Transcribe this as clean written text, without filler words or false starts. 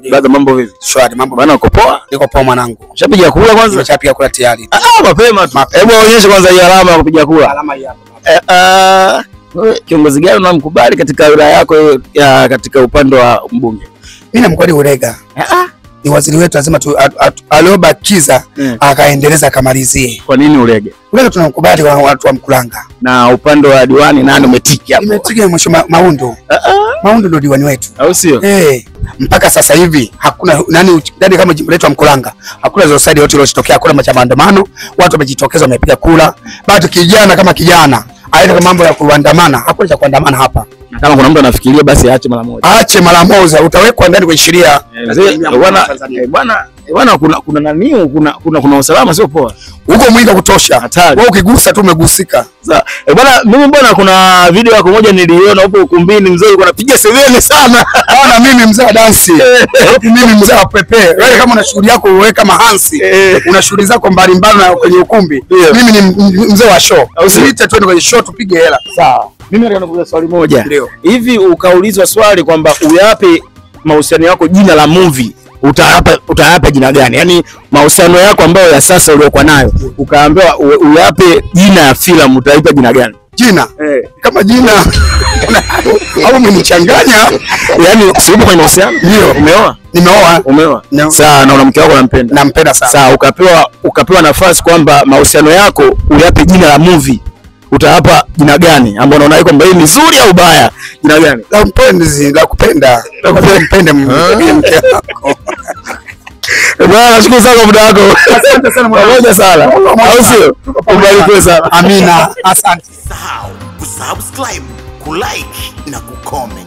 Brother, mambo vipi? Shwari, mambo bana, uko poa? Niko poa mwanangu. Ushapiga kula kwanza? Nimeshapiga kula tayari. Mapema tu. Hebu onyesha kwanza hiyo alama ya kupiga kula. Alama hii hapa. Wewe kiongozi gani unamkubali katika wilaya yako katika upande wa mbunge? Mimi namkubali Ulega. Ni waziri wetu, lazima aliobakiza akaendeleza akamalizie. Kwa nini Ulega? Ulega tunamkubali watu wa Mkulanga. Na upande wa diwani nani umetiki hapo? Nimetiki mwisho Maundo. Maundo ndio diwani wetu. Au sio? Mpaka sasa hivi hakuna nani kama jimbo letu wa Mkulanga. Hakuna zosadi yote iliyotokea, hakuna maandamano. Watu wamejitokeza wamepiga kula. Bado kijana kama kijana aenda kwa mambo ya kuandamana, hakuna cha kuandamana hapa. Kama kuna mtu anafikiria basi aache mara moja. Aache mara moja, utawekwa ndani kwa sheria. Bwana kuna nani, kuna usalama sio poa. Huko mwingi kutosha. Wewe ukigusa tu umegusika. Sasa bwana, mimi mbona kuna video yako moja niliona hapo ukumbini, mzee alikuwa anapiga sevene sana. Bwana mimi mzee wa dance. Mimi mzee wa pepe. Wewe kama una shughuli yako wewe kama Hansi, una shughuli zako mbalimbali na kwenye ukumbi. Mimi ni mzee wa show. Usiite twende kwenye show tupige hela. Sawa. Mimi nataka nikuulize swali moja. Hivi ukaulizwa swali kwamba uyape mahusiano yako jina la movie, utayapa jina gani? Yaani mahusiano yako ambayo ya sasa uliokuwa nayo, ukaambiwa uyape jina ya filamu, utaipa jina gani? Jina? Kama jina au umenichanganya? Yaani usipo kwenye mahusiano? Ndio. Umeoa? Nimeoa. Umeoa? Sawa, na mke wako unampenda? Nampenda sana. Sawa, ukapewa nafasi kwamba mahusiano yako uyape jina la movie, utawapa jina gani ambao unaona kwamba hii ni nzuri au baya? Jina gani? La mpenzi, la kupenda. Mpende mke wako. Bwana, nashukuru sana kwa muda wako. Asante sana pamoja sana. Au sio? Ubarikiwe sana. Amina. Asante. Usisahau kusubscribe, kulike na kucomment.